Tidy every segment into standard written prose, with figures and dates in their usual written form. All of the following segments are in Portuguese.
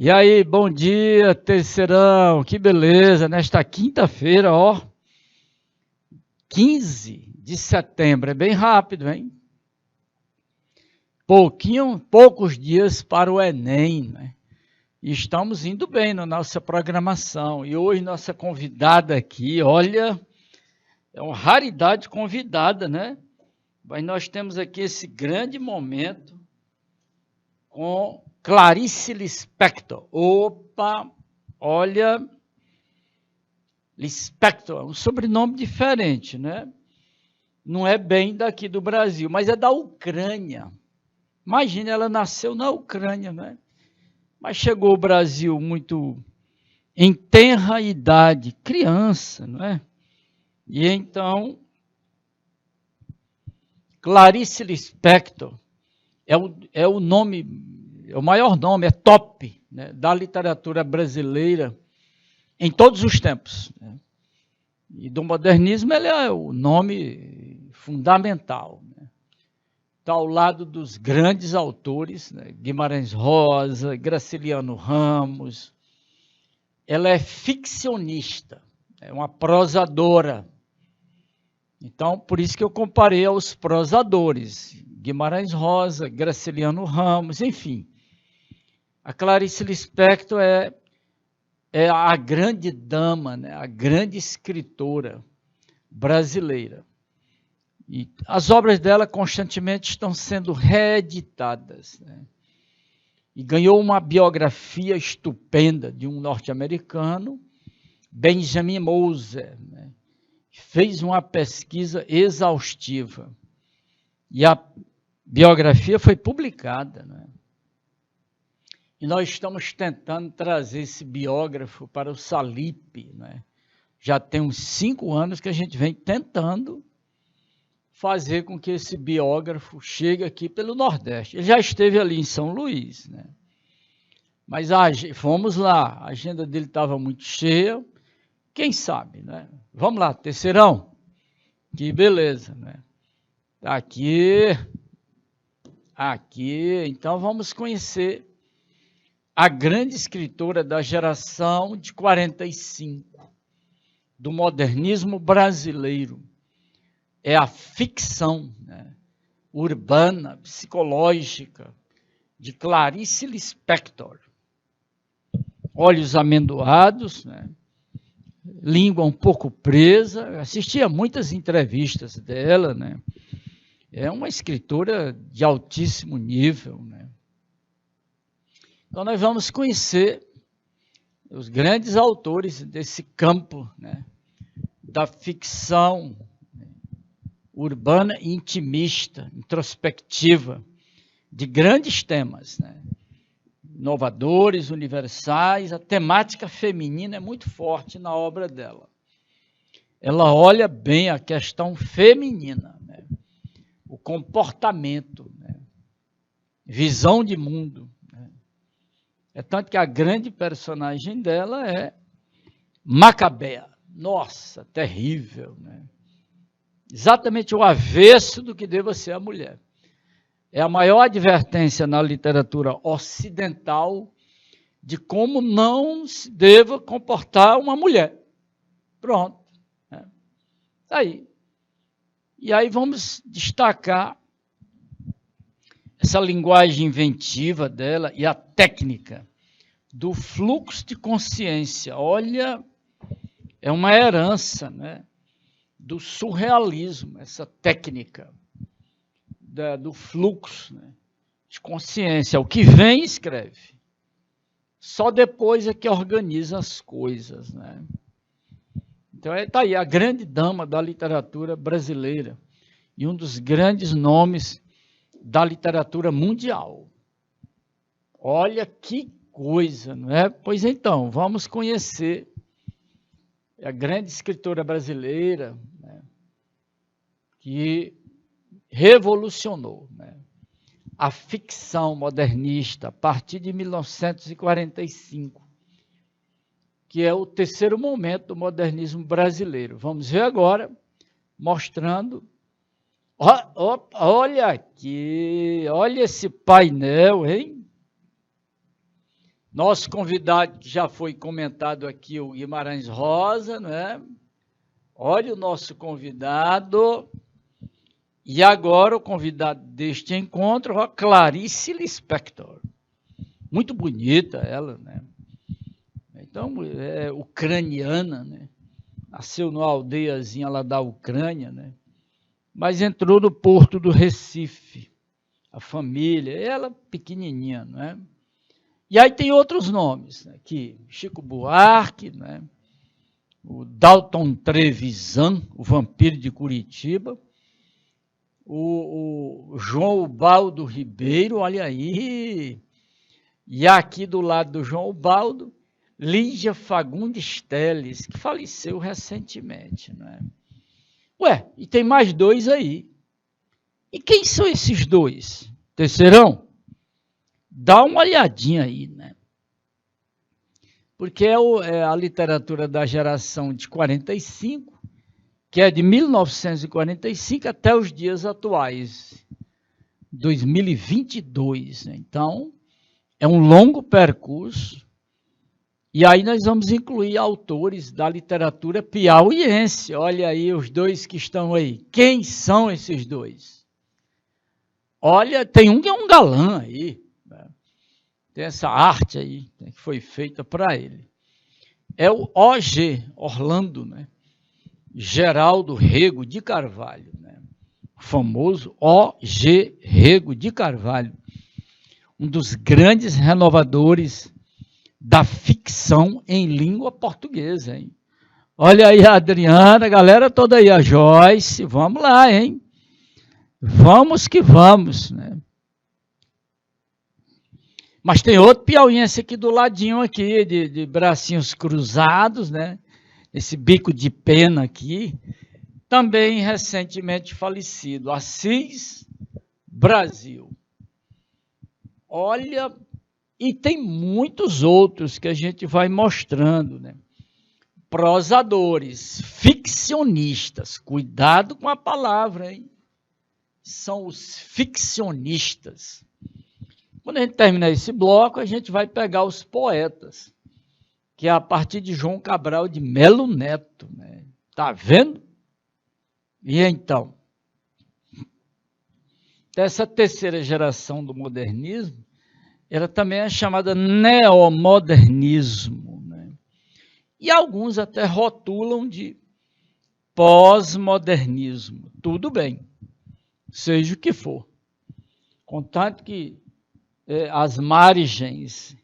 E aí, bom dia, terceirão, que beleza, nesta quinta-feira, ó, 15 de setembro, é bem rápido, hein? Poucos dias para o Enem, né? E estamos indo bem na nossa programação, e hoje nossa convidada aqui, olha, é uma raridade convidada, né? Mas nós temos aqui esse grande momento com Clarice Lispector. Opa, olha, Lispector, um sobrenome diferente, né? Não é bem daqui do Brasil, mas é da Ucrânia. Imagina, ela nasceu na Ucrânia, né? Mas chegou ao Brasil muito em tenra idade, criança, não é? E então, Clarice Lispector é o nome, é o maior nome, é top, né, da literatura brasileira em todos os tempos, né? E do modernismo ele é o nome fundamental, né? Está ao lado dos grandes autores, né? Guimarães Rosa, Graciliano Ramos. Ela é ficcionista, é uma prosadora. Então, por isso que eu comparei aos prosadores, Guimarães Rosa, Graciliano Ramos, enfim. A Clarice Lispector é a grande dama, né? A grande escritora brasileira. E as obras dela constantemente estão sendo reeditadas, né? E ganhou uma biografia estupenda de um norte-americano, Benjamin Moser, né? Fez uma pesquisa exaustiva. E a biografia foi publicada, né? E nós estamos tentando trazer esse biógrafo para o Salip, né? Já tem uns 5 anos que a gente vem tentando fazer com que esse biógrafo chegue aqui pelo Nordeste. Ele já esteve ali em São Luís, né? Mas fomos lá, a agenda dele estava muito cheia, quem sabe, né? Vamos lá, terceirão, que beleza, né? Aqui, então vamos conhecer a grande escritora da geração de 45, do modernismo brasileiro. É a ficção, né, urbana, psicológica, de Clarice Lispector. Olhos amendoados, né, língua um pouco presa. Assisti a muitas entrevistas dela, né? É uma escritora de altíssimo nível, né? Então nós vamos conhecer os grandes autores desse campo, né, da ficção, né, urbana e intimista, introspectiva, de grandes temas, né, inovadores, universais. A temática feminina é muito forte na obra dela. Ela olha bem a questão feminina, né, o comportamento, né, visão de mundo. É tanto que a grande personagem dela é Macabea. Nossa, terrível, né? Exatamente o avesso do que deva ser a mulher. É a maior advertência na literatura ocidental de como não se deva comportar uma mulher. Pronto. Né? Aí. E aí vamos destacar essa linguagem inventiva dela e a técnica do fluxo de consciência. Olha, é uma herança, né, do surrealismo, essa técnica do fluxo, né, de consciência. O que vem, escreve. Só depois é que organiza as coisas, né? Então, está aí a grande dama da literatura brasileira e um dos grandes nomes da literatura mundial. Olha que coisa, não é? Pois então, vamos conhecer a grande escritora brasileira, né, que revolucionou, né, a ficção modernista a partir de 1945, que é o terceiro momento do modernismo brasileiro. Vamos ver agora, mostrando. Olha aqui, olha esse painel, hein? Nosso convidado, que já foi comentado aqui, o Guimarães Rosa, não é? Olha o nosso convidado. E agora o convidado deste encontro, a Clarice Lispector. Muito bonita ela, né? Então, é ucraniana, né? Nasceu numa aldeiazinha lá da Ucrânia, né? Mas entrou no porto do Recife, a família, ela pequenininha, não é? E aí tem outros nomes, né? Que Chico Buarque, né? O Dalton Trevisan, o vampiro de Curitiba, o João Ubaldo Ribeiro, olha aí, e aqui do lado do João Ubaldo, Lígia Fagundes Teles, que faleceu recentemente, né? Ué, e tem mais dois aí. E quem são esses dois? Terceirão? Dá uma olhadinha aí, né? Porque é a literatura da geração de 45, que é de 1945 até os dias atuais, 2022. Né? Então, é um longo percurso. E aí nós vamos incluir autores da literatura piauiense. Olha aí os dois que estão aí. Quem são esses dois? Olha, tem um que é um galã aí. Né? Tem essa arte aí, né, que foi feita para ele. É o O.G. Orlando, né? Geraldo Rego de Carvalho. Né? O famoso O.G. Rego de Carvalho. Um dos grandes renovadores da ficção em língua portuguesa, hein? Olha aí a Adriana, a galera toda aí, a Joyce, vamos lá, hein? Vamos que vamos, né? Mas tem outro piauiense aqui do ladinho aqui, de bracinhos cruzados, né? Esse bico de pena aqui, também recentemente falecido, Assis Brasil. Olha, e tem muitos outros que a gente vai mostrando, né? Prosadores, ficcionistas, cuidado com a palavra, hein? São os ficcionistas. Quando a gente terminar esse bloco, a gente vai pegar os poetas, que é a partir de João Cabral de Melo Neto, né? Tá vendo? E então, dessa terceira geração do modernismo, ela também é chamada neomodernismo, né? E alguns até rotulam de pós-modernismo. Tudo bem, seja o que for. Contanto que as margens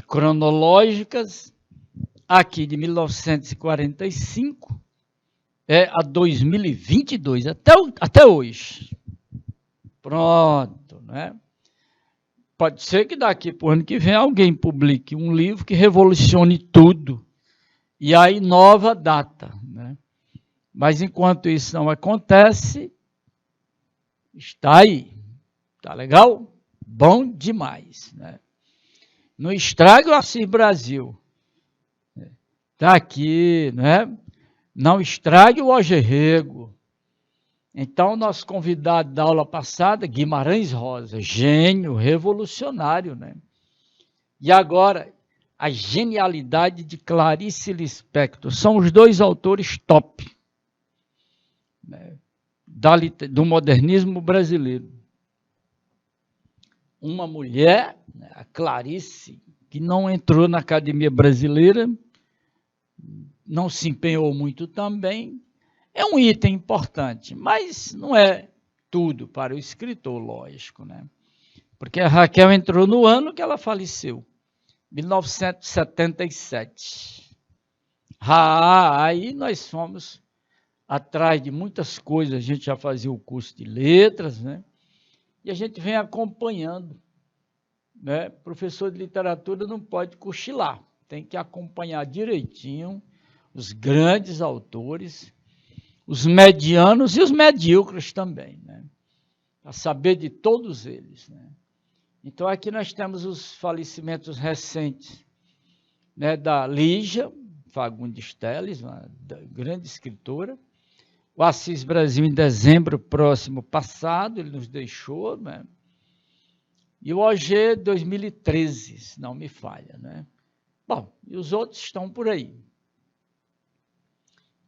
cronológicas, aqui de 1945 a 2022, até hoje. Pronto, né? Pode ser que daqui para o ano que vem alguém publique um livro que revolucione tudo. E aí, nova data. Né? Mas enquanto isso não acontece, está aí. Tá legal? Bom demais. Né? Não estrague o Assis Brasil. Está aqui, né? Não estrague o O.G. Rego. Então, nosso convidado da aula passada, Guimarães Rosa, gênio, revolucionário, né? E agora, a genialidade de Clarice Lispector. São os dois autores top, né, do modernismo brasileiro. Uma mulher, né, a Clarice, que não entrou na Academia Brasileira, não se empenhou muito também. É um item importante, mas não é tudo para o escritor, lógico, né? Porque a Raquel entrou no ano que ela faleceu, 1977. Aí nós fomos atrás de muitas coisas, a gente já fazia o curso de letras, né? E a gente vem acompanhando, né? Professor de literatura não pode cochilar, tem que acompanhar direitinho os grandes autores, os medianos e os medíocres também, né? Para saber de todos eles, né? Então, aqui nós temos os falecimentos recentes, né, da Lígia Fagundes Teles, uma grande escritora. O Assis Brasil, em dezembro próximo passado, ele nos deixou, né? E o OG 2013, se não me falha, né? Bom, e os outros estão por aí.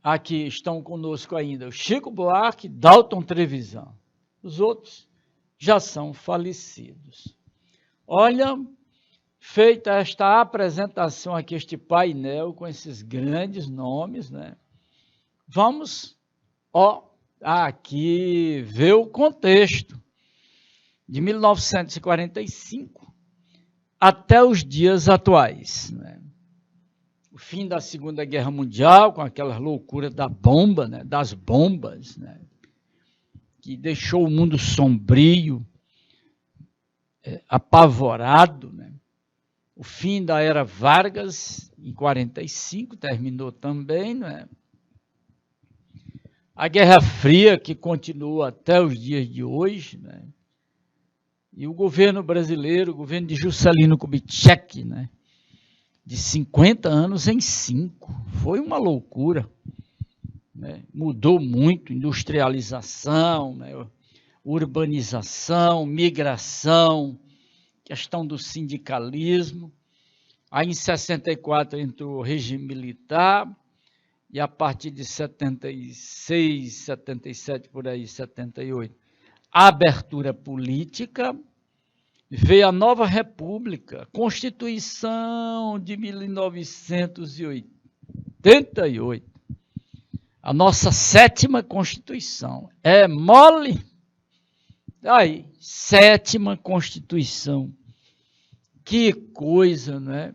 Aqui estão conosco ainda o Chico Buarque, Dalton Trevisan. Os outros já são falecidos. Olha, feita esta apresentação aqui, este painel com esses grandes nomes, né? Vamos, aqui ver o contexto de 1945 até os dias atuais, né? O fim da Segunda Guerra Mundial, com aquela loucura da bomba, né? Das bombas, né? Que deixou o mundo sombrio, apavorado, né? O fim da era Vargas, em 45, terminou também, né? A Guerra Fria, que continua até os dias de hoje, né? E o governo brasileiro, o governo de Juscelino Kubitschek, né? De 50 anos em 5. Foi uma loucura, né? Mudou muito, industrialização, né? Urbanização, migração, questão do sindicalismo. Aí em 64 entrou o regime militar, e a partir de 76, 77, por aí, 78, a abertura política, veio a nova república, Constituição de 1988, a nossa 7ª Constituição. É mole? Aí, 7ª Constituição. Que coisa, né?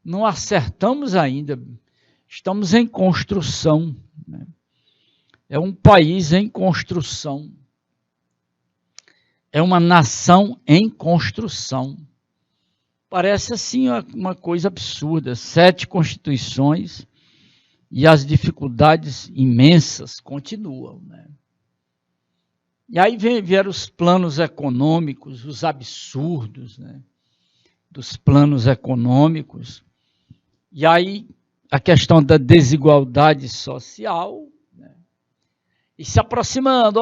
Não acertamos ainda. Estamos em construção, né? É um país em construção. É uma nação em construção. Parece assim uma coisa absurda. 7 constituições e as dificuldades imensas continuam, né? E aí vieram os planos econômicos, os absurdos, né? Dos planos econômicos. E aí a questão da desigualdade social, né? E se aproximando,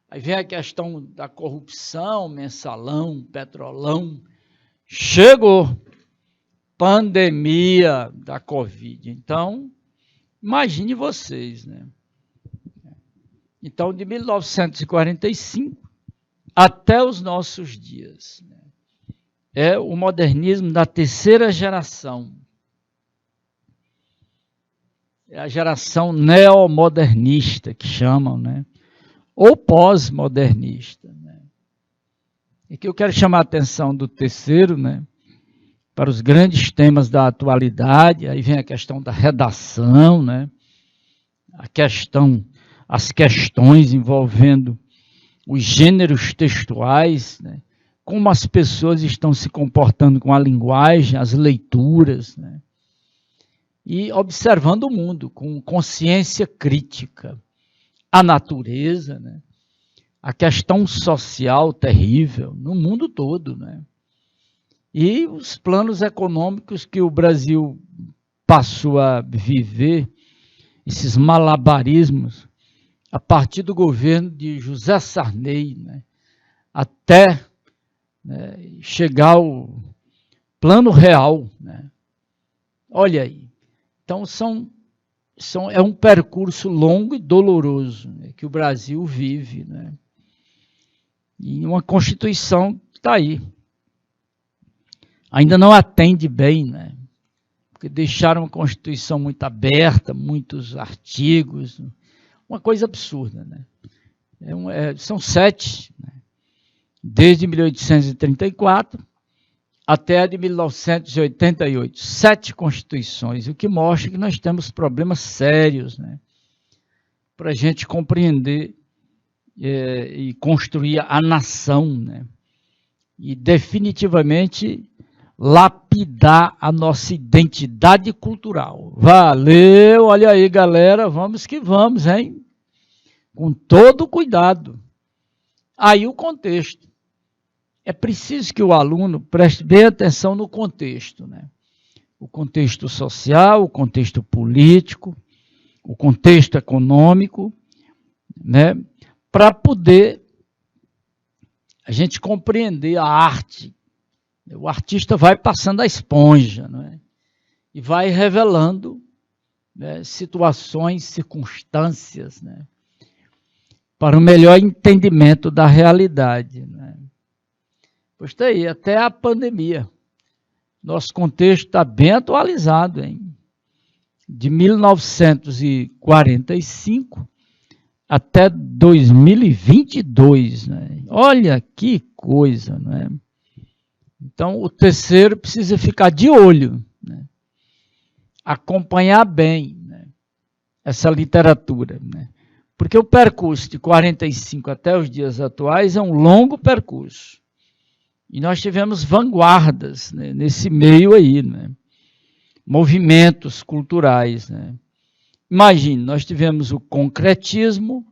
aí vem a questão da corrupção, mensalão, petrolão. Chegou pandemia da Covid. Então, imagine vocês, né? Então, de 1945 até os nossos dias, né? É o modernismo da 3ª geração. É a geração neomodernista, que chamam, né? Ou pós-modernista, né? E que eu quero chamar a atenção do terceiro, né? Para os grandes temas da atualidade. Aí vem a questão da redação, né? As questões envolvendo os gêneros textuais, né? Como as pessoas estão se comportando com a linguagem, as leituras, né? E observando o mundo com consciência crítica, a natureza, né? A questão social terrível no mundo todo, né? E os planos econômicos que o Brasil passou a viver, esses malabarismos, a partir do governo de José Sarney, né? Até, né, chegar ao plano real, né? Olha aí. Então, é um percurso longo e doloroso, né, que o Brasil vive, né? E uma Constituição está aí. Ainda não atende bem, né? Porque deixaram a Constituição muito aberta, muitos artigos, uma coisa absurda, né? São 7, né? Desde 1834 até a de 1988, 7 constituições, o que mostra que nós temos problemas sérios, né? Para a gente compreender e construir a nação, né? E definitivamente lapidar a nossa identidade cultural. Valeu, olha aí, galera, vamos que vamos, hein? Com todo cuidado. Aí o contexto. É preciso que o aluno preste bem atenção no contexto, né? O contexto social, o contexto político, o contexto econômico, né? Para poder a gente compreender a arte. O artista vai passando a esponja, não é? E vai revelando, né, situações, circunstâncias, né, para o melhor entendimento da realidade. Né? Pois está aí, até a pandemia. Nosso contexto está bem atualizado, hein? De 1945 até 2022. Né? Olha que coisa, né? Então, o terceiro precisa ficar de olho, né? Acompanhar bem, né, essa literatura. Né? Porque o percurso de 45 até os dias atuais é um longo percurso. E nós tivemos vanguardas, né, nesse meio aí, né? Movimentos culturais. Né? Imagine, nós tivemos o concretismo,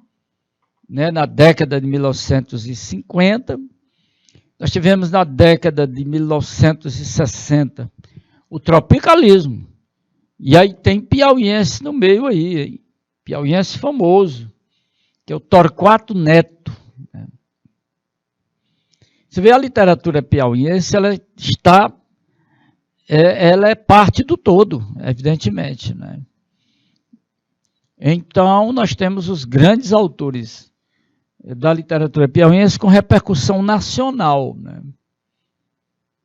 né, na década de 1950, nós tivemos na década de 1960 o tropicalismo. E aí tem piauiense no meio aí, hein? Piauiense famoso, que é o Torquato Neto. Né? Você vê a literatura piauiense, ela é parte do todo, evidentemente. Né? Então, nós temos os grandes autores da literatura piauiense com repercussão nacional. Né?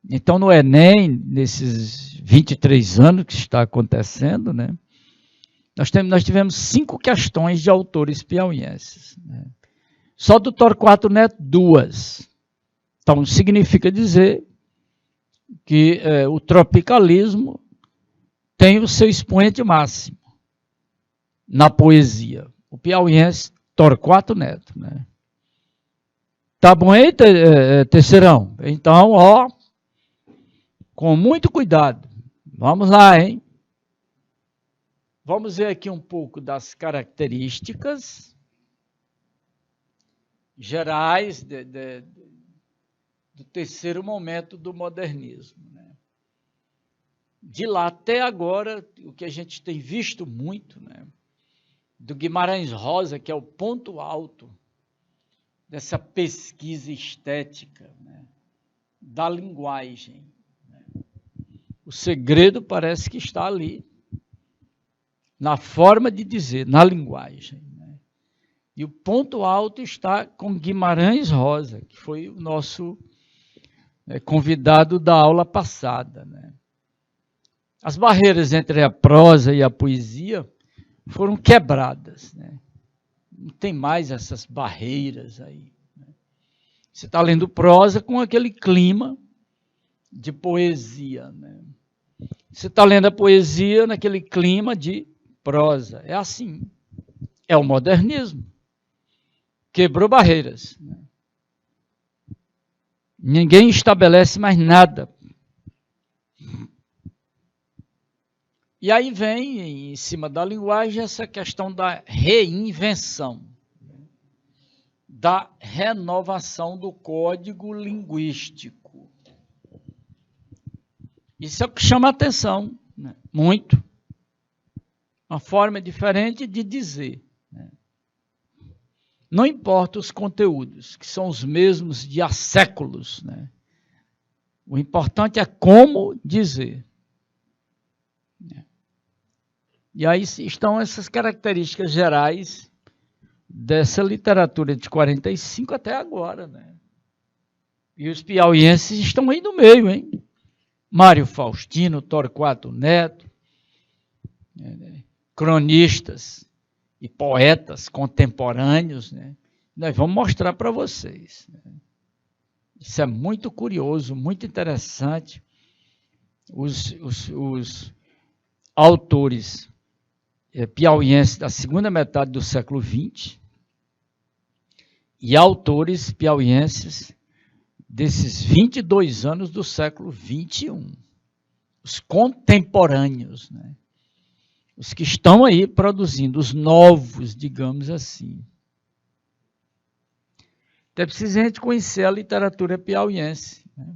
Então, no Enem, nesses 23 anos que está acontecendo, né, nós tivemos 5 questões de autores piauienses. Né? Só do Torquato Neto, 2. Então, significa dizer que o tropicalismo tem o seu expoente máximo na poesia. O piauiense Torquato Neto. Né? Tá bom aí, terceirão? Então, ó, com muito cuidado. Vamos lá, hein? Vamos ver aqui um pouco das características gerais do terceiro momento do modernismo. Né? De lá até agora, o que a gente tem visto muito, né, do Guimarães Rosa, que é o ponto alto dessa pesquisa estética, né, da linguagem. Né? O segredo parece que está ali, na forma de dizer, na linguagem. Né? E o ponto alto está com Guimarães Rosa, que foi o nosso convidado da aula passada. Né? As barreiras entre a prosa e a poesia foram quebradas. Né? Não tem mais essas barreiras aí. Né? Você está lendo prosa com aquele clima de poesia. Né? Você está lendo a poesia naquele clima de prosa. É assim. É o modernismo. Quebrou barreiras. Né? Ninguém estabelece mais nada. E aí vem, em cima da linguagem, essa questão da reinvenção, da renovação do código linguístico. Isso é o que chama a atenção, né? Muito. Uma forma diferente de dizer. Né? Não importa os conteúdos, que são os mesmos de há séculos. Né? O importante é como dizer. E aí estão essas características gerais dessa literatura de 45 até agora. Né? E os piauienses estão aí no meio, hein? Mário Faustino, Torquato Neto, cronistas e poetas contemporâneos. Né? Nós vamos mostrar para vocês. Né? Isso é muito curioso, muito interessante. Os autores piauienses da segunda metade do século XX e autores piauienses desses 22 anos do século XXI. Os contemporâneos, né? Os que estão aí produzindo, os novos, digamos assim. Então é preciso a gente conhecer a literatura piauiense, né?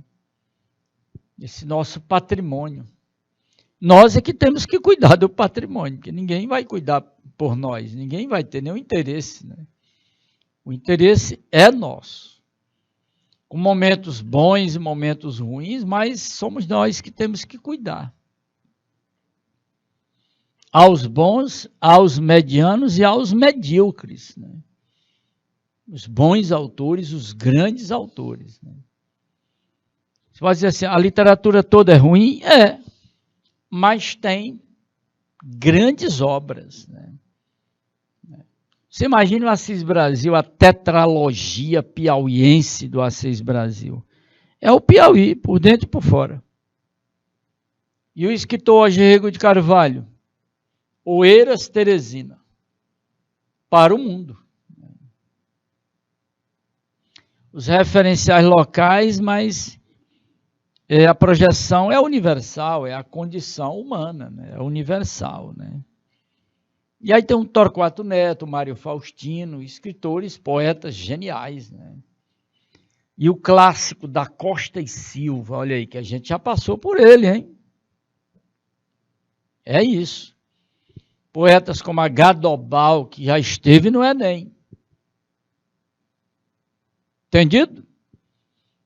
Esse nosso patrimônio. Nós é que temos que cuidar do patrimônio, porque ninguém vai cuidar por nós, ninguém vai ter nenhum interesse. Né? O interesse é nosso. com momentos bons e momentos ruins, mas somos nós que temos que cuidar. Aos bons, aos medianos e aos medíocres, né? Os bons autores, os grandes autores, né? Você pode dizer assim, a literatura toda é ruim? É, mas tem grandes obras, né? Você imagina o Assis Brasil, a tetralogia piauiense do Assis Brasil. É o Piauí, por dentro e por fora. E o escritor Rego de Carvalho, Oeiras Teresina, para o mundo. Os referenciais locais, mas a projeção é universal, é a condição humana, né? É universal, né? E aí tem o Torquato Neto, Mário Faustino, escritores, poetas geniais, né? E o clássico da Costa e Silva, olha aí, que a gente já passou por ele, hein? É isso. Poetas como a Gadobal, que já esteve no Enem. Entendido?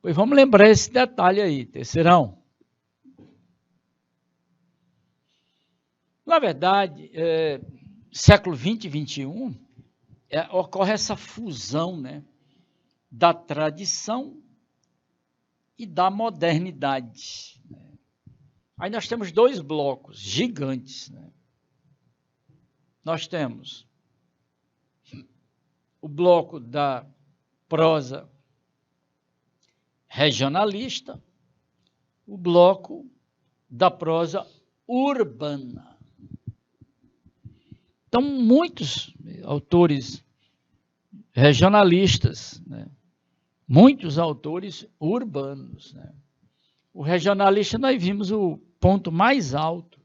Pois vamos lembrar esse detalhe aí, terceirão. Na verdade, século XX e XXI, ocorre essa fusão, né, da tradição e da modernidade. Aí nós temos dois blocos gigantes, né? Nós temos o bloco da prosa regionalista, o bloco da prosa urbana. Então, muitos autores regionalistas, né? Muitos autores urbanos, né? O regionalista, nós vimos o ponto mais alto,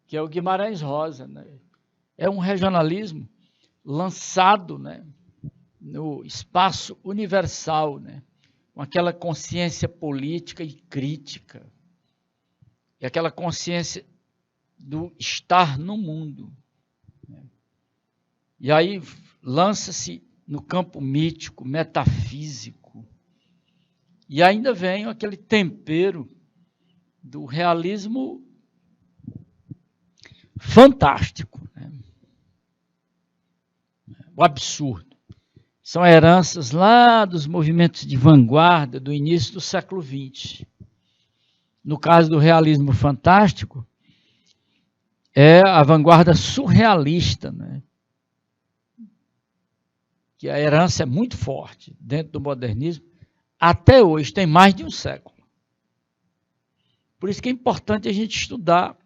que é o Guimarães Rosa, né? É um regionalismo lançado, né, no espaço universal, né, com aquela consciência política e crítica, e aquela consciência do estar no mundo. Né? E aí lança-se no campo mítico, metafísico, e ainda vem aquele tempero do realismo fantástico, né? O absurdo. São heranças lá dos movimentos de vanguarda do início do século XX. No caso do realismo fantástico, é a vanguarda surrealista, né? Que a herança é muito forte dentro do modernismo. Até hoje, tem mais de um século. Por isso que é importante a gente estudar,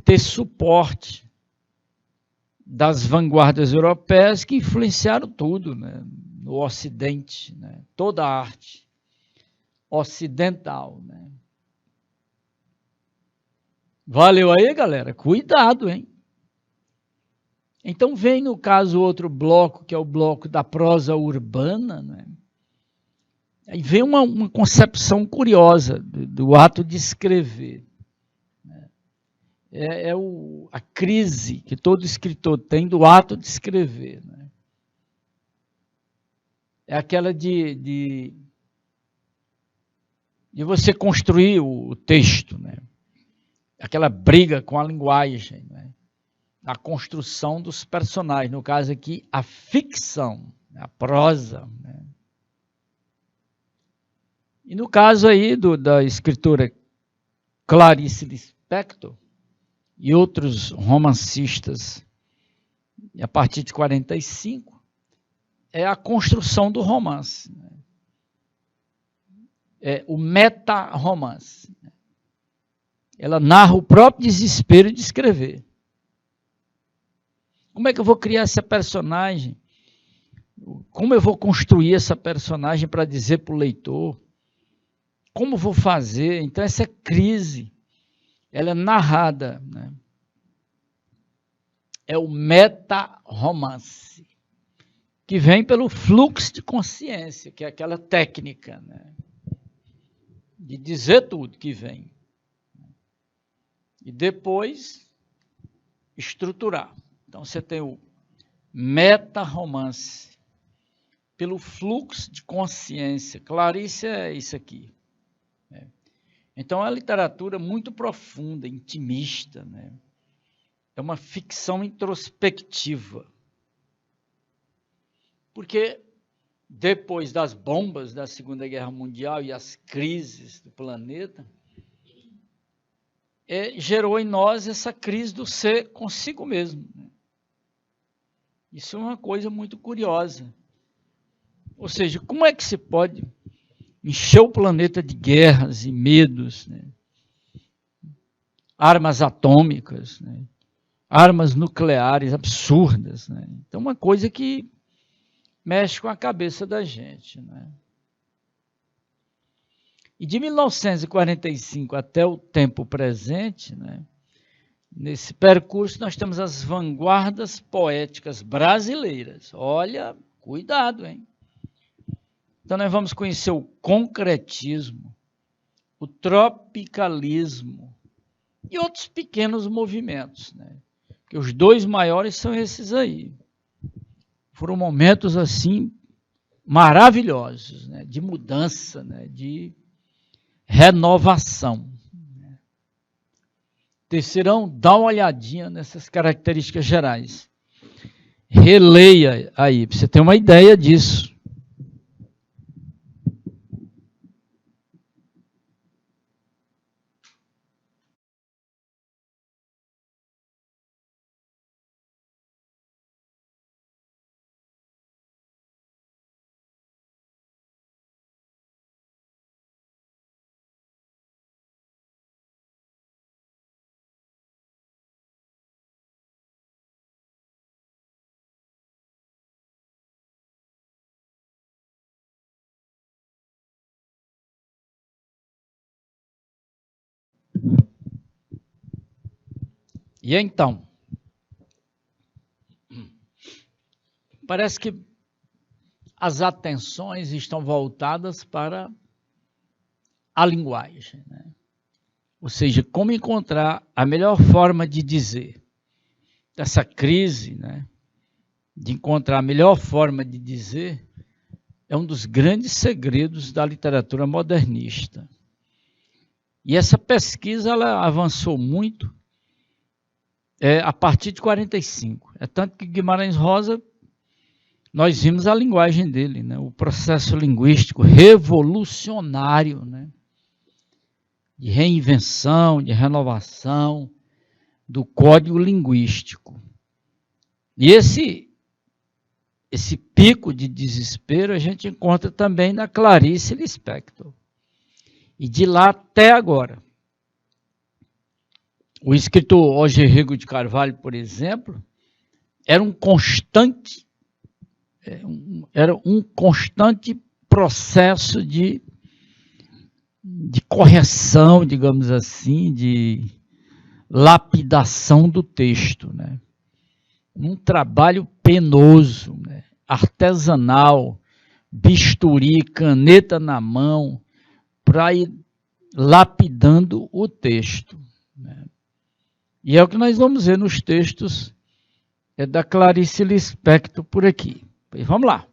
ter suporte das vanguardas europeias que influenciaram tudo, né, no Ocidente, né, toda a arte ocidental. Né. Valeu aí, galera? Cuidado, hein? Então vem, no caso, outro bloco, que é o bloco da prosa urbana, né? Aí vem uma concepção curiosa do ato de escrever. A crise que todo escritor tem do ato de escrever. Né? É aquela de você construir o texto, né? Aquela briga com a linguagem, né? A construção dos personagens, no caso aqui, a ficção, a prosa. Né? E no caso aí da escritora Clarice Lispector, e outros romancistas, a partir de 45, é a construção do romance. É o meta-romance. Ela narra o próprio desespero de escrever. Como é que eu vou criar essa personagem? Como eu vou construir essa personagem para dizer para o leitor? Como vou fazer? Então, essa crise, ela é narrada, né? É o meta-romance, que vem pelo fluxo de consciência, que é aquela técnica, né? De dizer tudo que vem. E depois estruturar. Então você tem o meta-romance, pelo fluxo de consciência. Clarice é isso aqui. Né? Então, é uma literatura muito profunda, intimista, né? É uma ficção introspectiva. Porque depois das bombas da Segunda Guerra Mundial e as crises do planeta, gerou em nós essa crise do ser consigo mesmo. Isso é uma coisa muito curiosa. Ou seja, como é que se pode encher o planeta de guerras e medos, né? Armas atômicas, né? Armas nucleares absurdas, né? Então, uma coisa que mexe com a cabeça da gente, né? E de 1945 até o tempo presente, né, nesse percurso nós temos as vanguardas poéticas brasileiras. Olha, cuidado, hein? Então nós vamos conhecer o concretismo, o tropicalismo e outros pequenos movimentos, né? Porque os dois maiores são esses aí. Foram momentos assim maravilhosos, né, de mudança, né, de renovação. Terceirão, dá uma olhadinha nessas características gerais. Releia aí, para você ter uma ideia disso. E então, parece que as atenções estão voltadas para a linguagem, né? Ou seja, como encontrar a melhor forma de dizer. Essa crise, né, de encontrar a melhor forma de dizer, é um dos grandes segredos da literatura modernista. E essa pesquisa ela avançou muito a partir de 45. É tanto que Guimarães Rosa, nós vimos a linguagem dele, né? O processo linguístico revolucionário, né? De reinvenção, de renovação do código linguístico. E esse pico de desespero a gente encontra também na Clarice Lispector. E de lá até agora. O escritor Jorge Rigo de Carvalho, por exemplo, era um constante processo de correção, digamos assim, de lapidação do texto, né? Um trabalho penoso, né? Artesanal, bisturi, caneta na mão, para ir lapidando o texto, né? E é o que nós vamos ver nos textos da Clarice Lispector por aqui. Vamos lá.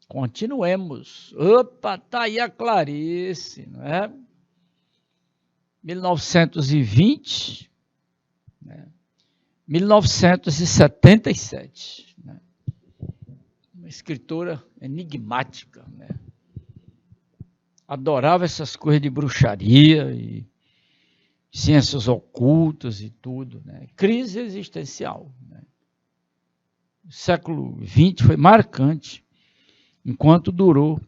Continuemos. Opa, tá aí a Clarice, não é? 1920, né? 1977. Né? Uma escritora enigmática, né? Adorava essas coisas de bruxaria e ciências ocultas e tudo, né? Crise existencial, né? O século XX foi marcante, enquanto durou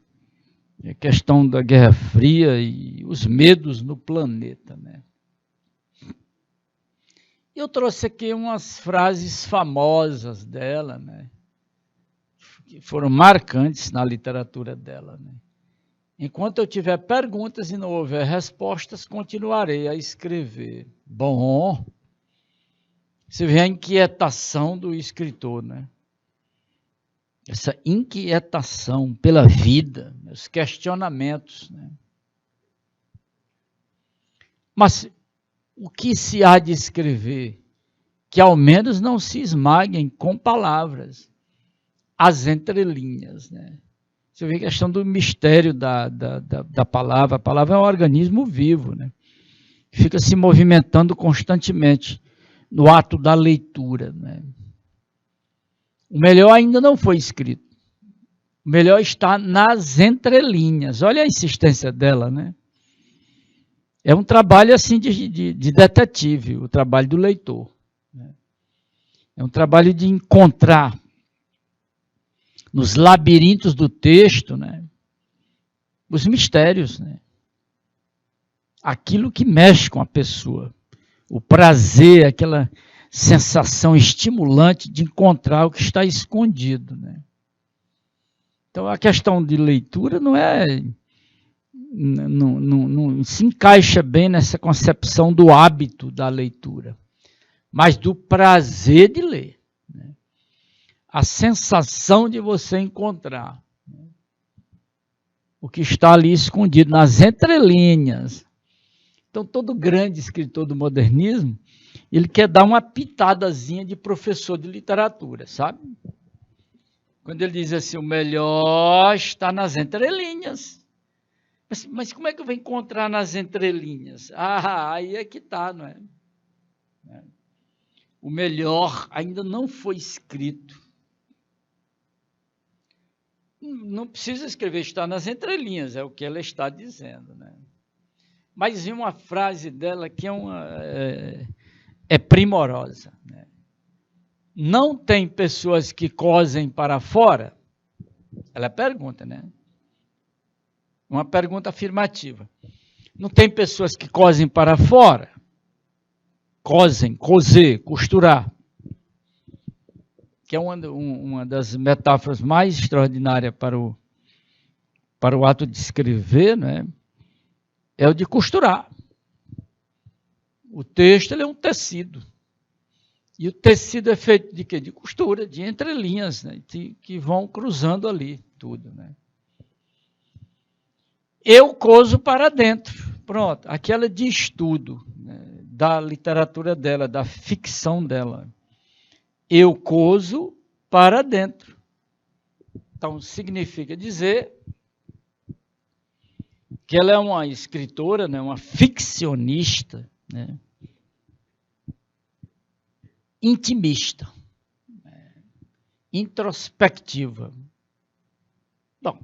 a questão da Guerra Fria e os medos no planeta, né? Eu trouxe aqui umas frases famosas dela, né? Que foram marcantes na literatura dela, né? Enquanto eu tiver perguntas e não houver respostas, continuarei a escrever. Bom, você vê a inquietação do escritor, né? Essa inquietação pela vida, os questionamentos, né? Mas o que se há de escrever que ao menos não se esmaguem com palavras as entrelinhas, né? Você vê a questão do mistério da palavra. A palavra é um organismo vivo, né? Fica se movimentando constantemente no ato da leitura, né? O melhor ainda não foi escrito. O melhor está nas entrelinhas. Olha a insistência dela, né? É um trabalho assim de detetive, o trabalho do leitor. É um trabalho de encontrar nos labirintos do texto, né, os mistérios, né? Aquilo que mexe com a pessoa. O prazer, aquela sensação estimulante de encontrar o que está escondido, né? Então, a questão de leitura não se encaixa bem nessa concepção do hábito da leitura, mas do prazer de ler, né? A sensação de você encontrar, né, o que está ali escondido nas entrelinhas. Então, todo grande escritor do modernismo, ele quer dar uma pitadazinha de professor de literatura, sabe? Quando ele diz assim, o melhor está nas entrelinhas. Mas como é que eu vou encontrar nas entrelinhas? Ah, aí é que está, não é? O melhor ainda não foi escrito. Não precisa escrever, está nas entrelinhas, é o que ela está dizendo, né? Mas em uma frase dela que é primorosa, né? Não tem pessoas que cosem para fora? Ela pergunta, né? Uma pergunta afirmativa. Não tem pessoas que cosem para fora? Cosem, coser, costurar. Que é uma das metáforas mais extraordinárias para o ato de escrever, né? É o de costurar. O texto ele é um tecido. E o tecido é feito de quê? De costura, de entrelinhas, né? Que vão cruzando ali tudo, né? Eu coso para dentro. Pronto, aquela de estudo, né, da literatura dela, da ficção dela. Eu coso para dentro. Então, significa dizer que ela é uma escritora, né, uma ficcionista, né, intimista, introspectiva. Bom,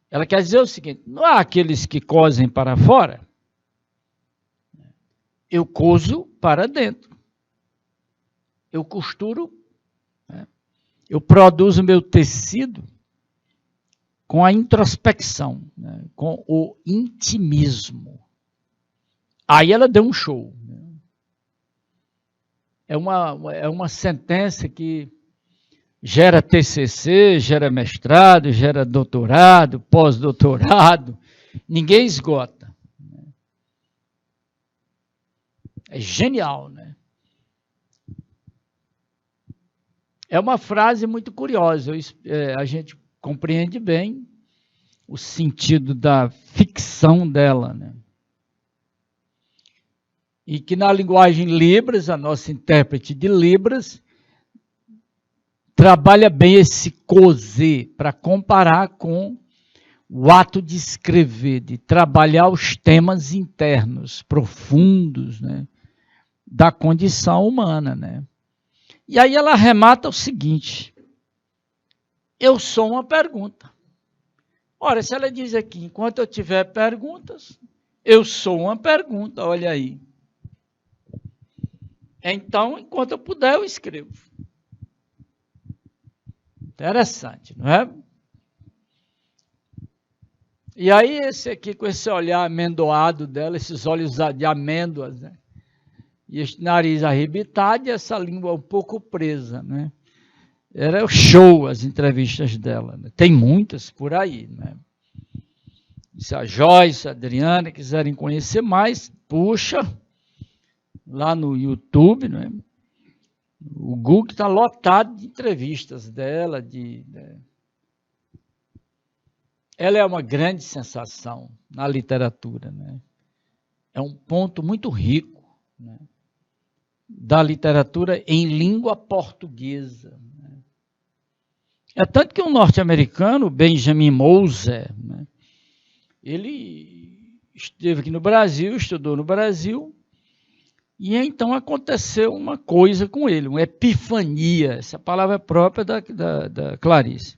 ela quer dizer o seguinte, não há aqueles que cosem para fora, eu coso para dentro. Eu costuro, né, eu produzo meu tecido com a introspecção, né, com o intimismo. Aí ela deu um show. Né? É uma sentença que gera TCC, gera mestrado, gera doutorado, pós-doutorado, ninguém esgota. É genial, né? É uma frase muito curiosa, a gente compreende bem o sentido da ficção dela, né? E que na linguagem Libras, a nossa intérprete de Libras, trabalha bem esse coser para comparar com o ato de escrever, de trabalhar os temas internos, profundos, né, da condição humana, né? E aí ela arremata o seguinte, eu sou uma pergunta. Ora, se ela diz aqui, enquanto eu tiver perguntas, eu sou uma pergunta, olha aí. Então, enquanto eu puder, eu escrevo. Interessante, não é? E aí, esse aqui, com esse olhar amendoado dela, esses olhos de amêndoas, né? E esse nariz arrebitado e essa língua um pouco presa, né? Era show as entrevistas dela, né? Tem muitas por aí, né? Se a Joyce, a Adriana quiserem conhecer mais, puxa lá no YouTube, né? O Google está lotado de entrevistas dela, Ela é uma grande sensação na literatura, né? É um ponto muito rico, né, da literatura em língua portuguesa, né? É tanto que um norte-americano, Benjamin Moser, né, ele esteve aqui no Brasil, estudou no Brasil, e então aconteceu uma coisa com ele, uma epifania, essa palavra é própria da Clarice.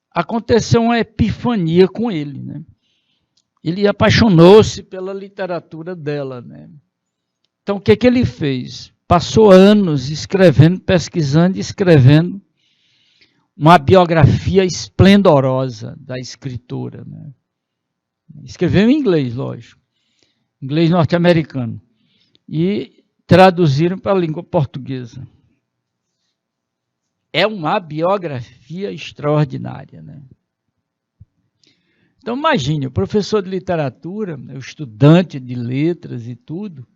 Aconteceu uma epifania com ele, né? Ele apaixonou-se pela literatura dela, né? Então, o que ele fez? Passou anos escrevendo, pesquisando e escrevendo uma biografia esplendorosa da escritora, né? Escreveu em inglês, lógico, inglês norte-americano, e traduziram para a língua portuguesa. É uma biografia extraordinária, né? Então, imagine, o professor de literatura, o estudante de letras e tudo,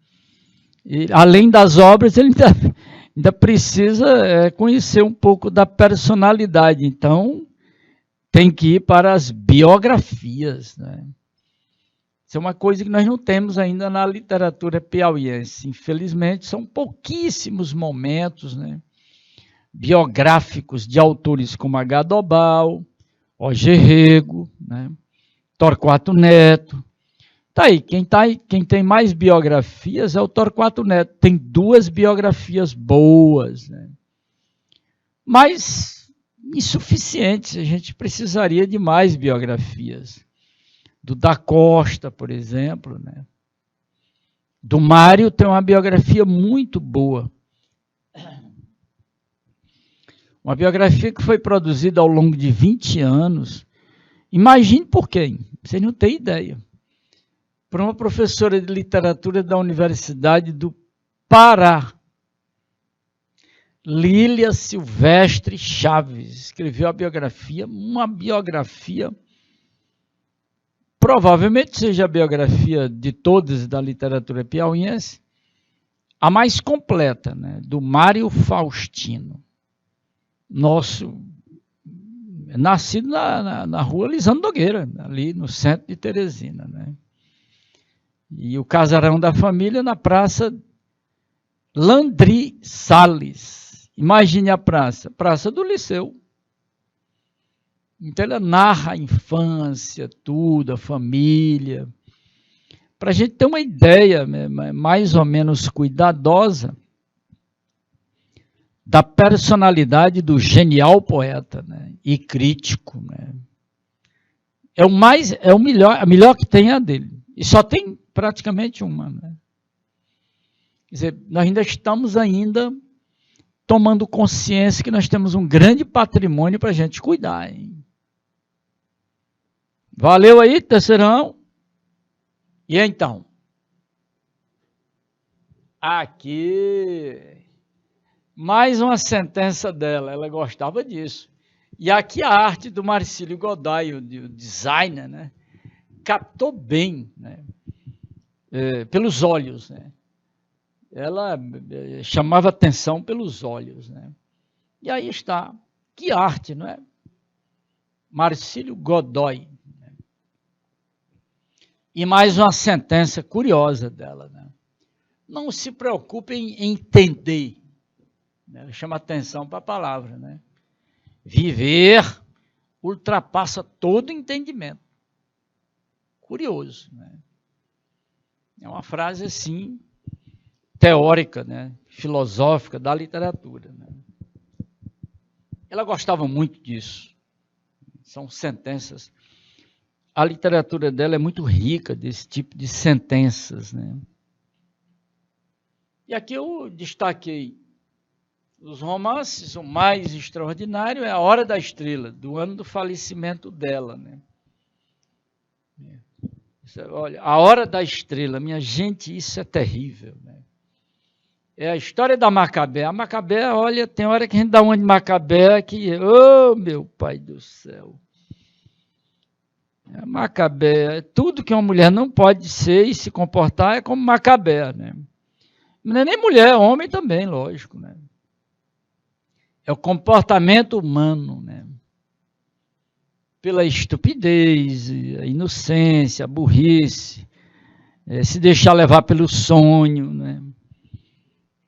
e, além das obras, ele ainda precisa conhecer um pouco da personalidade. Então, tem que ir para as biografias, né? Isso é uma coisa que nós não temos ainda na literatura piauiense. Infelizmente, são pouquíssimos momentos, né, biográficos de autores como H. Dobal, Roger Rego, né, Torquato Neto. Tá aí, quem tem mais biografias é o Torquato Neto. Tem 2 biografias boas, né, mas insuficientes. A gente precisaria de mais biografias. Do Da Costa, por exemplo, né? Do Mário tem uma biografia muito boa. Uma biografia que foi produzida ao longo de 20 anos. Imagine por quem? Vocês não têm ideia. Por uma professora de literatura da Universidade do Pará. Lília Silvestre Chaves. Escreveu a biografia, uma biografia provavelmente seja a biografia de todas da literatura piauiense, a mais completa, né, do Mário Faustino. Nosso, nascido na rua Lisandro Nogueira, ali no centro de Teresina, né? E o casarão da família na Praça Landry Salles. Imagine a Praça do Liceu. Então, ela narra a infância, tudo, a família, para a gente ter uma ideia mais ou menos cuidadosa da personalidade do genial poeta, né, e crítico, né. A melhor que tem é a dele. E só tem praticamente uma, né. Quer dizer, nós ainda estamos tomando consciência que nós temos um grande patrimônio para a gente cuidar, hein? Valeu aí, terceirão? E então? Aqui, mais uma sentença dela, ela gostava disso. E aqui a arte do Marcílio Godoy, o designer, né, captou bem, né, pelos olhos, né. Ela chamava atenção pelos olhos, né. E aí está, que arte, não é? Marcílio Godoy. E mais uma sentença curiosa dela, né? Não se preocupem em entender. Ela chama atenção para a palavra, né? Viver ultrapassa todo entendimento. Curioso, né? É uma frase assim, teórica, né? Filosófica da literatura, né? Ela gostava muito disso. São sentenças. A literatura dela é muito rica desse tipo de sentenças, né? E aqui eu destaquei os romances. O mais extraordinário é A Hora da Estrela, do ano do falecimento dela, né? Olha, A Hora da Estrela, minha gente, isso é terrível, né? É a história da Macabé. A Macabé, olha, tem hora que a gente dá uma de Macabé que, oh, meu pai do céu. Macabé, tudo que uma mulher não pode ser e se comportar é como Macabé, né? Não é nem mulher, é homem também, lógico, né? É o comportamento humano, né? Pela estupidez, a inocência, a burrice, se deixar levar pelo sonho, né?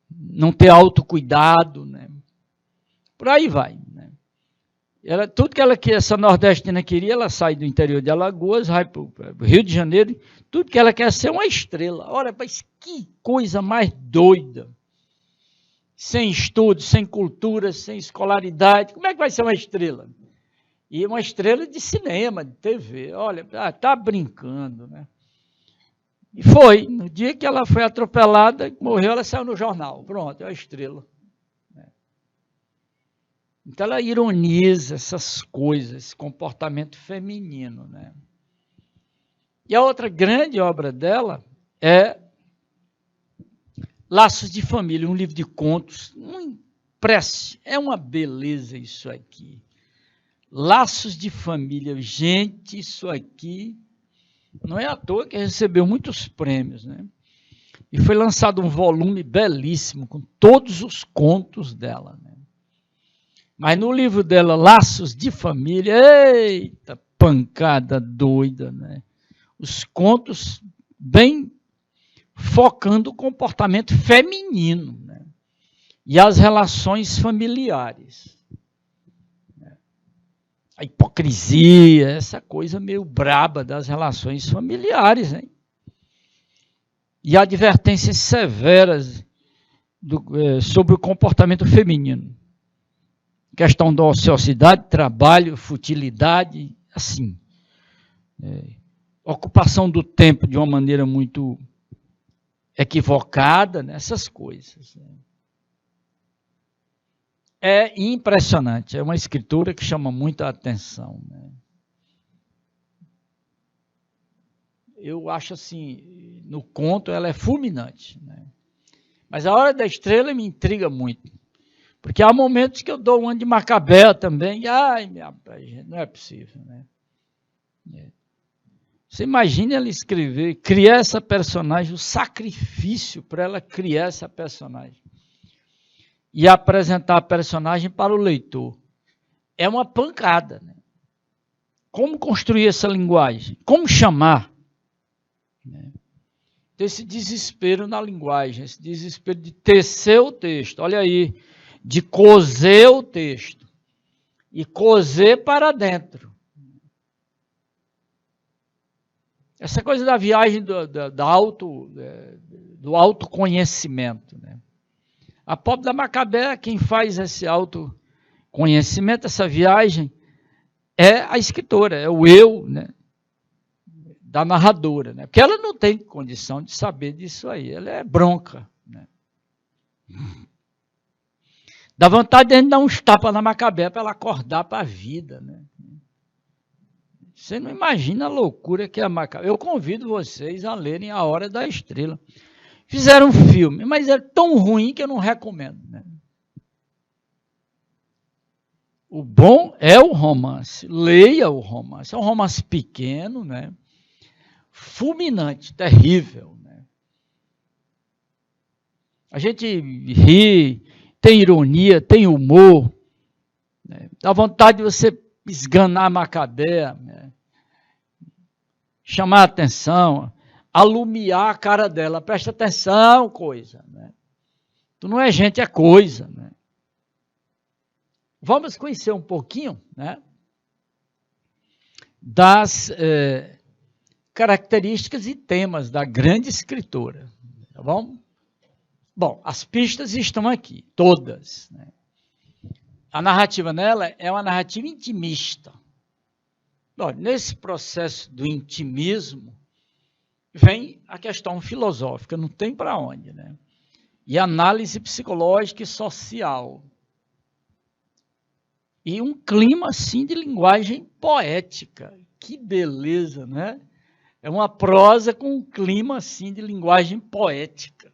Não ter autocuidado, né? Por aí vai, né? Tudo que essa nordestina queria, ela sai do interior de Alagoas, vai para o Rio de Janeiro, tudo que ela quer é ser uma estrela. Olha, mas que coisa mais doida. Sem estudo, sem cultura, sem escolaridade, como é que vai ser uma estrela? E uma estrela de cinema, de TV. Olha, tá brincando, né? E foi. No dia que ela foi atropelada, morreu, ela saiu no jornal. Pronto, é a estrela. Então ela ironiza essas coisas, esse comportamento feminino, né? E a outra grande obra dela é Laços de Família, um livro de contos, é uma beleza isso aqui. Laços de Família, gente, isso aqui não é à toa que recebeu muitos prêmios, né? E foi lançado um volume belíssimo com todos os contos dela, né? Mas no livro dela, Laços de Família, eita, pancada doida, né? Os contos bem focando o comportamento feminino, né? E as relações familiares. A hipocrisia, essa coisa meio braba das relações familiares, hein? E advertências severas sobre o comportamento feminino. Questão da ociosidade, trabalho, futilidade, assim. Ocupação do tempo de uma maneira muito equivocada, né? Essas coisas. É impressionante, é uma escritura que chama muita atenção, né? Eu acho assim, no conto ela é fulminante, né? Mas A Hora da Estrela me intriga muito. Porque há momentos que eu dou um ano de Macabea também, e ai, não é possível, né? Você imagina ela escrever, criar essa personagem, o sacrifício para ela criar essa personagem. E apresentar a personagem para o leitor. É uma pancada, né? Como construir essa linguagem? Como chamar? Né? Esse desespero na linguagem, esse desespero de tecer o texto. Olha aí, de coser o texto. E coser para dentro. Essa coisa da viagem do autoconhecimento, né? A pobre da Macabea, quem faz esse autoconhecimento, essa viagem, é a escritora, é o eu, né, da narradora, né? Porque ela não tem condição de saber disso aí, ela é bronca, né? Dá vontade de a gente dar uns tapas na Macabea para ela acordar para a vida, né? Você não imagina a loucura que é a Macabea. Eu convido vocês a lerem A Hora da Estrela. Fizeram um filme, mas é tão ruim que eu não recomendo, né? O bom é o romance. Leia o romance. É um romance pequeno, né? Fulminante, terrível, né? A gente ri, tem ironia, tem humor, né? Dá vontade de você esganar a Macabea, né? Chamar a atenção, alumiar a cara dela. Presta atenção, coisa, né? Tu não é gente, é coisa, né? Vamos conhecer um pouquinho, né, das características e temas da grande escritora, tá bom? Bom, as pistas estão aqui, todas, né? A narrativa nela é uma narrativa intimista. Bom, nesse processo do intimismo, vem a questão filosófica, não tem para onde, né? E análise psicológica e social. E um clima, assim, de linguagem poética. Que beleza, né? É uma prosa com um clima, assim, de linguagem poética.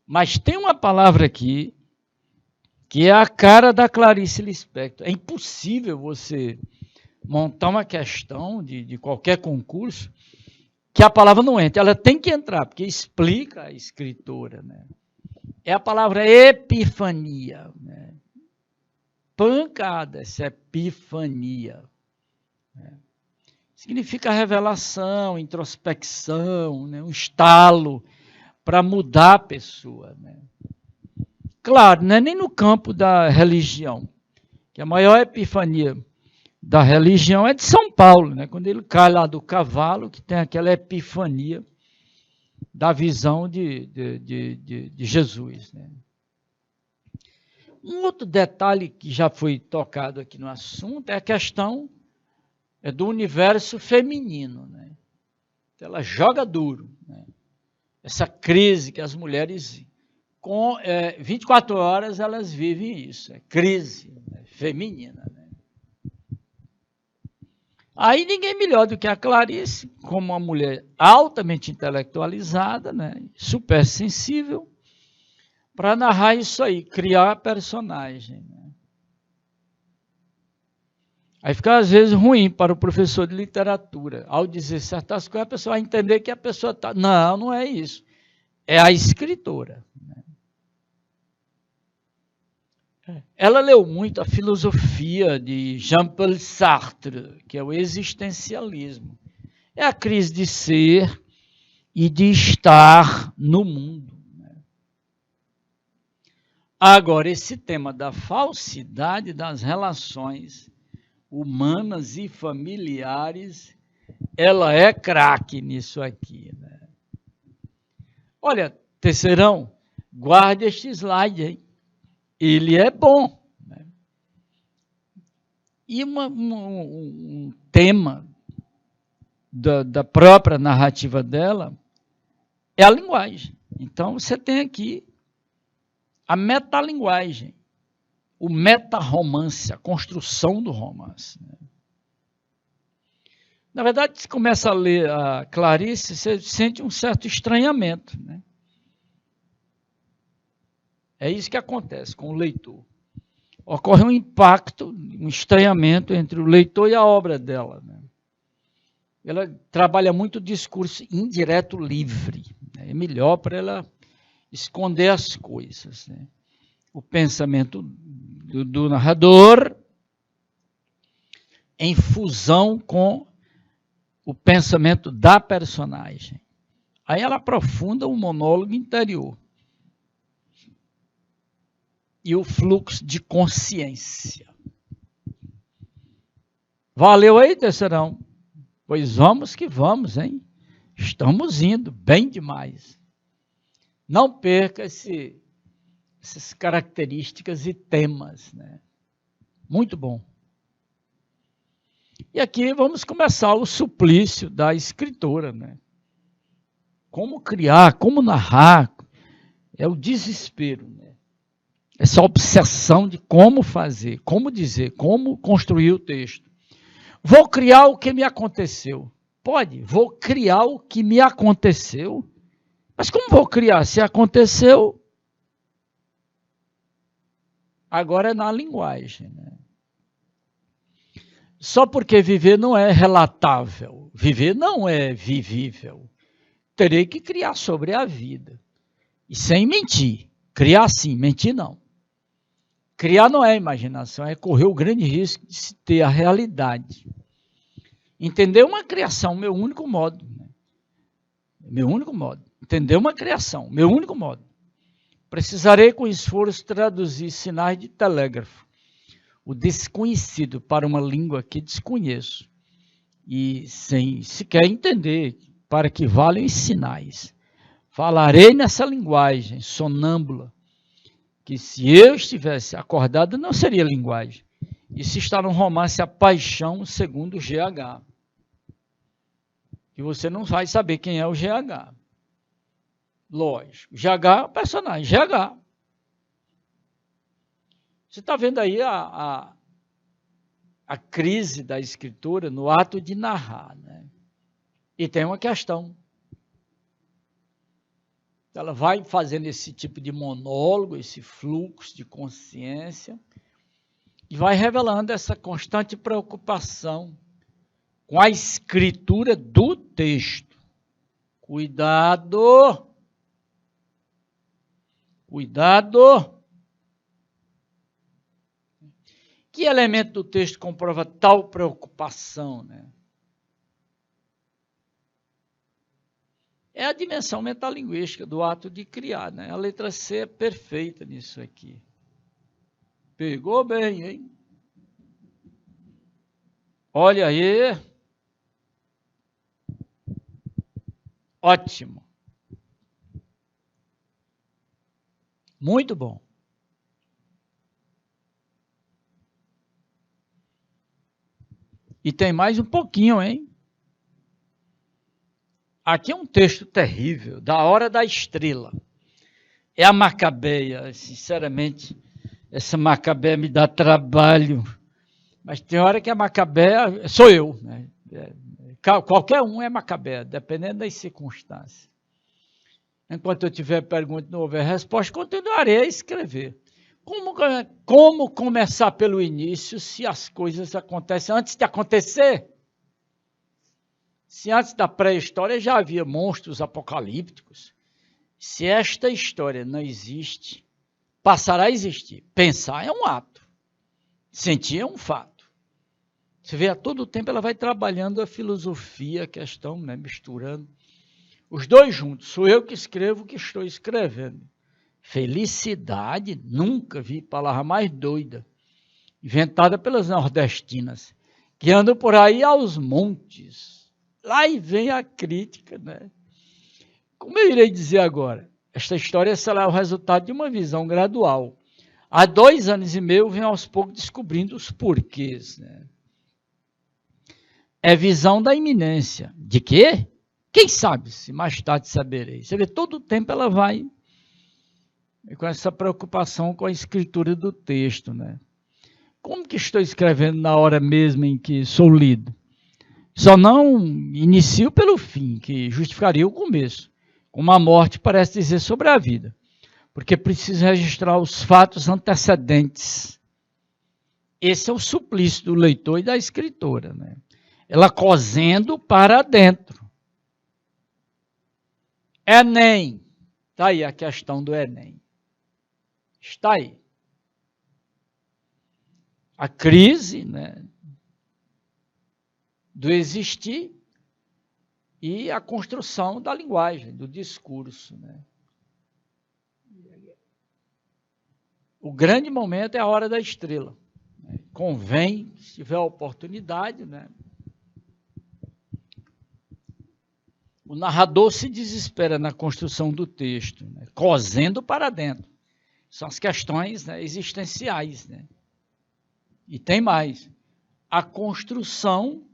Mas tem uma palavra aqui que é a cara da Clarice Lispector. É impossível você montar uma questão de qualquer concurso que a palavra não entre. Ela tem que entrar, porque explica a escritora, né? É a palavra epifania, né? Pancada, essa epifania, né? Significa revelação, introspecção, né? Um estalo para mudar a pessoa, né? Claro, não é nem no campo da religião, que a maior epifania da religião é de São Paulo, né? Quando ele cai lá do cavalo, que tem aquela epifania da visão de Jesus. Né? Um outro detalhe que já foi tocado aqui no assunto é a questão do universo feminino. Né? Ela joga duro. Né? Essa crise que as mulheres, com 24 horas, elas vivem isso. É crise feminina. Né? Aí ninguém melhor do que a Clarice, como uma mulher altamente intelectualizada, né? Super sensível, para narrar isso aí, criar a personagem. Né? Aí fica às vezes ruim para o professor de literatura. Ao dizer certas coisas, a pessoa vai entender que a pessoa está... Não, não é isso. É a escritora. Né? Ela leu muito a filosofia de Jean-Paul Sartre, que é o existencialismo. É a crise de ser e de estar no mundo. Agora, esse tema da falsidade das relações humanas e familiares, ela é craque nisso aqui. Né? Olha, terceirão, guarde este slide aí. Ele é bom. Né? E um tema da própria narrativa dela é a linguagem. Então, você tem aqui a metalinguagem, o metarromance, a construção do romance. Né? Na verdade, se começa a ler a Clarice, você sente um certo estranhamento. Né? É isso que acontece com o leitor. Ocorre um impacto, um estranhamento entre o leitor e a obra dela. Né? Ela trabalha muito o discurso indireto livre. Né? É melhor para ela esconder as coisas. Né? O pensamento do narrador em fusão com o pensamento da personagem. Aí ela aprofunda o monólogo interior e o fluxo de consciência. Valeu aí, terceirão? Pois vamos que vamos, hein? Estamos indo bem demais. Não perca essas características e temas, né? Muito bom. E aqui vamos começar o suplício da escritora, né? Como criar, como narrar, é o desespero, né? Essa obsessão de como fazer, como dizer, como construir o texto. Vou criar o que me aconteceu. Pode, vou criar o que me aconteceu. Mas como vou criar? Se aconteceu, agora é na linguagem, né? Só porque viver não é relatável, viver não é vivível. Terei que criar sobre a vida. E sem mentir. Criar sim, mentir não. Criar não é imaginação, é correr o grande risco de se ter a realidade. Entender uma criação, meu único modo. Né? Meu único modo. Entender uma criação, meu único modo. Precisarei com esforço traduzir sinais de telégrafo. O desconhecido para uma língua que desconheço. E sem sequer entender para que valem os sinais. Falarei nessa linguagem sonâmbula, que se eu estivesse acordado não seria linguagem. Isso está no romance A Paixão, segundo o GH. E você não vai saber quem é o GH. Lógico, GH é o personagem, GH. Você está vendo aí a crise da escritura no ato de narrar. Né? E tem uma questão. Ela vai fazendo esse tipo de monólogo, esse fluxo de consciência, e vai revelando essa constante preocupação com a escritura do texto. Cuidado! Cuidado! Que elemento do texto comprova tal preocupação? Né? É a dimensão metalinguística do ato de criar, né? A letra C é perfeita nisso aqui. Pegou bem, hein? Olha aí. Ótimo. Muito bom. E tem mais um pouquinho, hein? Aqui é um texto terrível, da Hora da Estrela. É a Macabeia, sinceramente, essa Macabeia me dá trabalho. Mas tem hora que a Macabeia sou eu, né? Qualquer um é Macabeia, dependendo das circunstâncias. Enquanto eu tiver pergunta e não houver resposta, continuarei a escrever. Como começar pelo início se as coisas acontecem antes de acontecer? Se antes da pré-história já havia monstros apocalípticos, se esta história não existe, passará a existir. Pensar é um ato, sentir é um fato. Você vê, a todo tempo ela vai trabalhando a filosofia, a questão, né, misturando. Os dois juntos, sou eu que escrevo o que estou escrevendo. Felicidade, nunca vi palavra mais doida, inventada pelas nordestinas, que andam por aí aos montes. Lá e vem a crítica, né? Como eu irei dizer agora? Esta história será o resultado de uma visão gradual. Há 2 anos e meio, eu venho aos poucos descobrindo os porquês, né? É visão da iminência. De quê? Quem sabe, se mais tarde saberei. Você vê, todo o tempo ela vai com essa preocupação com a escritura do texto, né? Como que estou escrevendo na hora mesmo em que sou lido? Só não inicio pelo fim, que justificaria o começo, como a morte parece dizer sobre a vida, porque preciso registrar os fatos antecedentes. Esse é o suplício do leitor e da escritora, né? Ela cozendo para dentro. Enem. Está aí a questão do Enem. Está aí. A crise, né, do existir e a construção da linguagem, do discurso, né? O grande momento é a hora da estrela. Convém, se tiver a oportunidade, né? O narrador se desespera na construção do texto, né, cozendo para dentro. São as questões, né, existenciais, né? E tem mais. A construção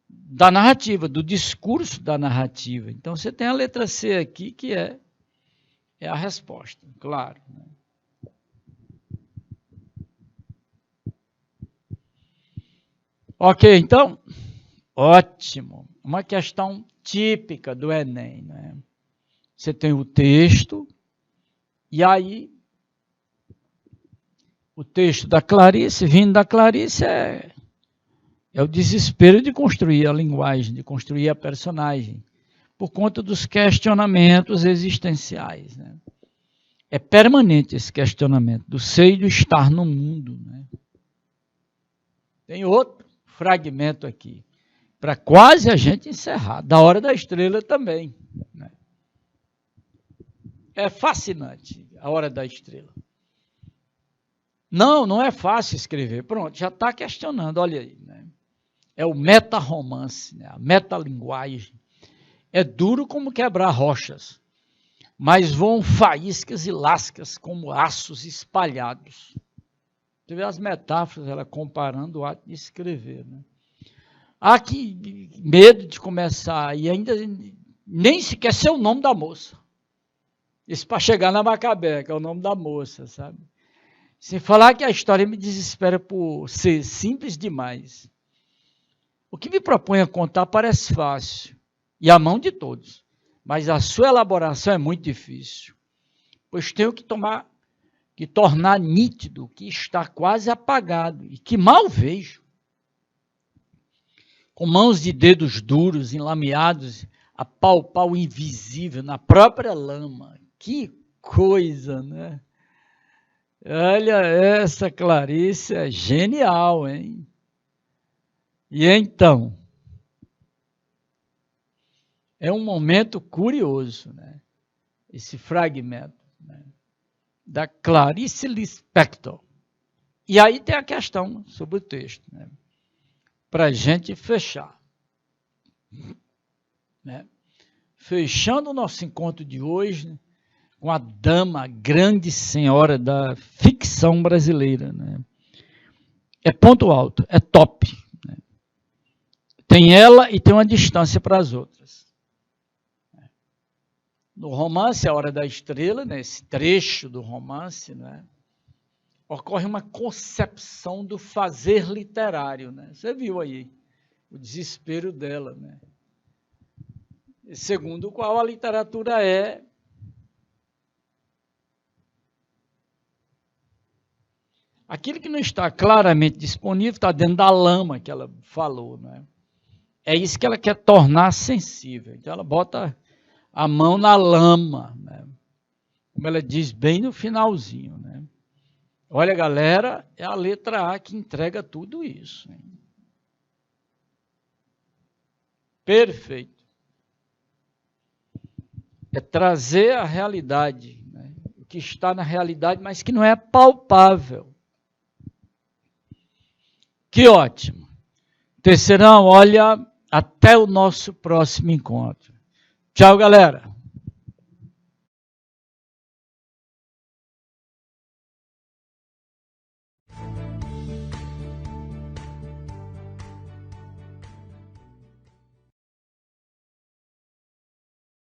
da narrativa, do discurso da narrativa. Então, você tem a letra C aqui, que é a resposta, claro, né? Ok, então, ótimo. Uma questão típica do Enem, né? Você tem o texto, e aí o texto da Clarice, vindo da Clarice, é o desespero de construir a linguagem, de construir a personagem, por conta dos questionamentos existenciais, né? É permanente esse questionamento do ser e do estar no mundo, né? Tem outro fragmento aqui, para quase a gente encerrar, da Hora da Estrela também, né? É fascinante a Hora da Estrela. Não é fácil escrever. Pronto, já está questionando, olha aí, né? É o meta-romance, né? A metalinguagem. É duro como quebrar rochas, mas voam faíscas e lascas como aços espalhados. Você vê as metáforas, ela comparando o ato de escrever, né? Ah, que medo de começar, e ainda nem sequer ser o nome da moça. Isso para chegar na Macabeia, que é o nome da moça, sabe? Sem falar que a história me desespera por ser simples demais. O que me propõe a contar parece fácil, e à mão de todos, mas a sua elaboração é muito difícil, pois tenho que tornar nítido que está quase apagado e que mal vejo. Com mãos de dedos duros, enlameados, a palpar o invisível na própria lama. Que coisa, né? Olha, essa Clarice é genial, hein? E então? É um momento curioso, né? Esse fragmento, né? Da Clarice Lispector. E aí tem a questão sobre o texto, né? Para a gente fechar. Né? Fechando o nosso encontro de hoje, né? Com a dama, grande senhora da ficção brasileira. Né? É ponto alto, é top. Né? Tem ela e tem uma distância para as outras. No romance A Hora da Estrela, né, esse trecho do romance, né, ocorre uma concepção do fazer literário. Né? Você viu aí o desespero dela. Né? Segundo o qual a literatura é aquilo que não está claramente disponível, está dentro da lama que ela falou. Né? É isso que ela quer tornar sensível. Então ela bota a mão na lama, né? Como ela diz bem no finalzinho. Né? Olha, galera, é a letra A que entrega tudo isso. Hein? Perfeito. É trazer a realidade, né? O que está na realidade, mas que não é palpável. Que ótimo. Terceirão, olha, até o nosso próximo encontro. Tchau, galera.